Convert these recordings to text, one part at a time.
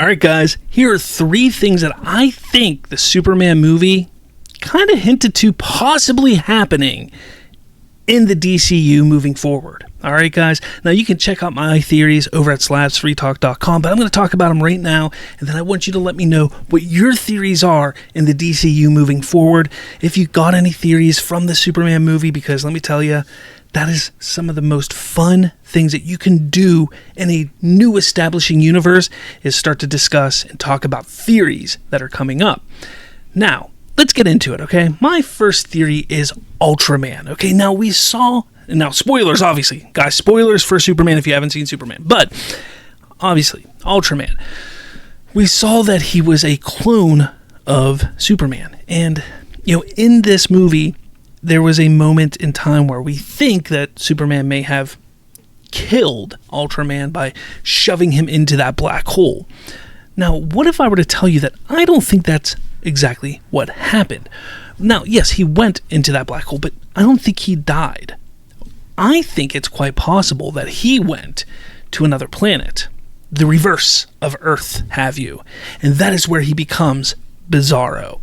All right, guys, here are 3 things that I think the Superman movie kind of hinted to possibly happening in the DCU moving forward. All right, guys. Now, you can check out my theories over at slavsfreetalk.com, but I'm going to talk about them right now, and then I want you to let me know what your theories are in the DCU moving forward. If you got any theories from the Superman movie, because let me tell you, that is some of the most fun things that you can do in a new establishing universe is start to discuss and talk about theories that are coming up. Now, let's get into it, okay? My first theory is Ultraman. Okay, now spoilers, obviously. Guys, spoilers for Superman if you haven't seen Superman. But, obviously, Ultraman. We saw that he was a clone of Superman. And, in this movie, there was a moment in time where we think that Superman may have killed Ultraman by shoving him into that black hole. Now, what if I were to tell you that I don't think that's exactly what happened? Now, yes, he went into that black hole, but I don't think he died. I think it's quite possible that he went to another planet, the reverse of Earth, have you, and that is where he becomes Bizarro.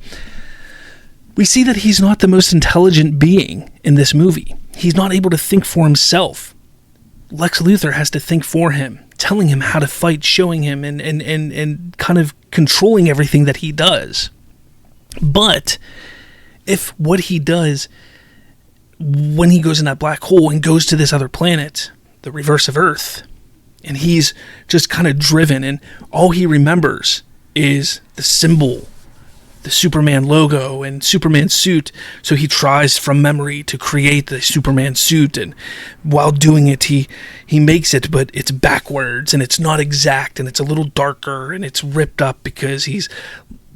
We see that he's not the most intelligent being in this movie. He's not able to think for himself. Lex Luthor has to think for him, telling him how to fight, showing him, and kind of controlling everything that he does. But if what he does when he goes in that black hole and goes to this other planet, the reverse of Earth, and he's just kind of driven, and all he remembers is the symbol, the Superman logo and Superman suit, so he tries from memory to create the Superman suit, and while doing it he makes it, but it's backwards and it's not exact and it's a little darker and it's ripped up because he's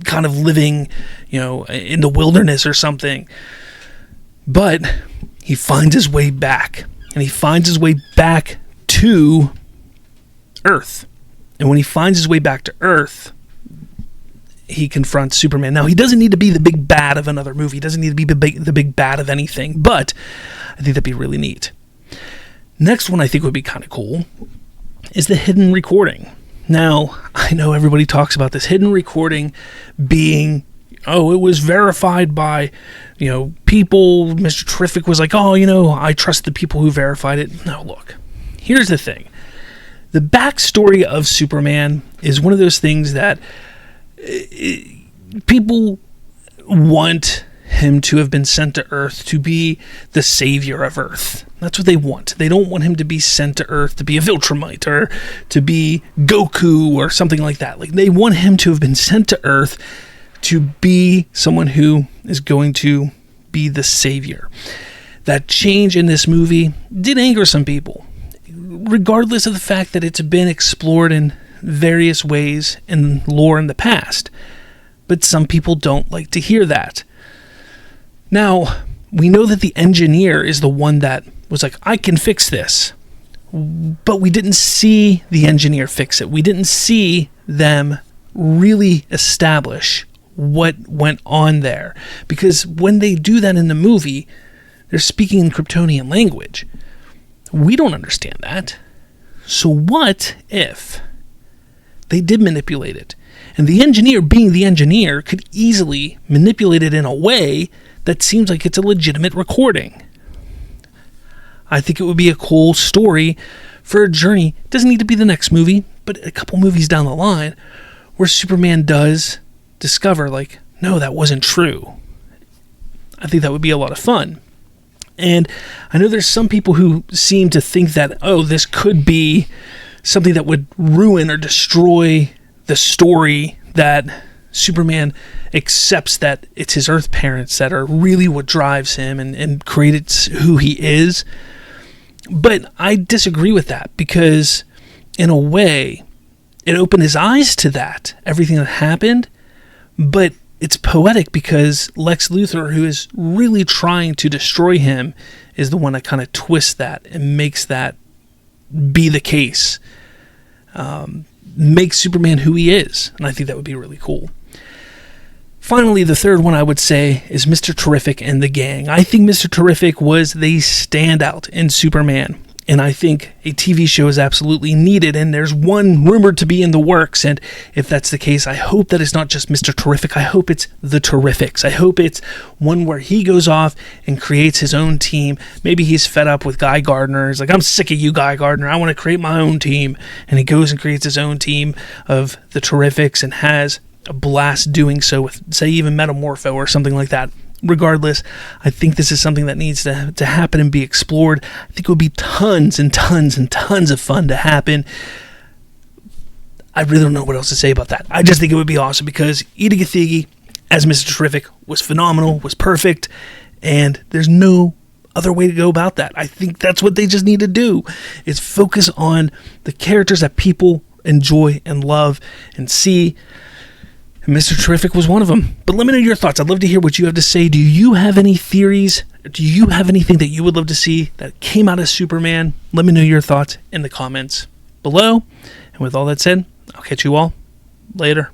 kind of living, in the wilderness or something. But he finds his way back, and he finds his way back to Earth. And when he finds his way back to Earth, he confronts Superman. Now, he doesn't need to be the big bad of another movie. He doesn't need to be the big bad of anything, but I think that'd be really neat. Next one I think would be kind of cool is the hidden recording. Now, I know everybody talks about this hidden recording being, it was verified by, people. Mr. Terrific was like, I trust the people who verified it. No, look, here's the thing. The backstory of Superman is one of those things that people want him to have been sent to Earth to be the savior of Earth. That's what they want. They don't want him to be sent to Earth to be a Viltrumite or to be Goku or something like that. Like, they want him to have been sent to Earth to be someone who is going to be the savior. That change in this movie did anger some people, regardless of the fact that it's been explored in various ways in lore in the past. But some people don't like to hear that. Now, we know that the engineer is the one that was like, I can fix this. But we didn't see the engineer fix it. We didn't see them really establish what went on there. Because when they do that in the movie, they're speaking in Kryptonian language. We don't understand that. So what if they did manipulate it? And the engineer, being the engineer, could easily manipulate it in a way that seems like it's a legitimate recording. I think it would be a cool story for a journey. It doesn't need to be the next movie, but a couple movies down the line where Superman does discover, like, no, that wasn't true. I think that would be a lot of fun. And I know there's some people who seem to think that, this could be something that would ruin or destroy the story, that Superman accepts that it's his Earth parents that are really what drives him and creates who he is. But I disagree with that, because in a way, it opened his eyes to that, everything that happened. But it's poetic because Lex Luthor, who is really trying to destroy him, is the one that kind of twists that and makes that be the case. Makes Superman who he is. And I think that would be really cool. Finally, the third one I would say is Mr. Terrific and the gang. I think Mr. Terrific was the standout in Superman. And I think a TV show is absolutely needed, and there's one rumored to be in the works. And if that's the case, I hope that it's not just Mr. Terrific. I hope it's The Terrifics. I hope it's one where he goes off and creates his own team. Maybe he's fed up with Guy Gardner. He's like, I'm sick of you, Guy Gardner. I want to create my own team. And he goes and creates his own team of The Terrifics and has a blast doing so with, say, even Metamorpho or something like that. Regardless, I think this is something that needs to happen and be explored. I think it would be tons and tons and tons of fun to happen. I really don't know what else to say about that. I just think it would be awesome because Ida Gathegi as Mr. Terrific was phenomenal, was perfect, and there's no other way to go about that. I think that's what they just need to do, is focus on the characters that people enjoy and love and see. And Mr. Terrific was one of them. But let me know your thoughts. I'd love to hear what you have to say. Do you have any theories? Do you have anything that you would love to see that came out of Superman? Let me know your thoughts in the comments below. And with all that said, I'll catch you all later.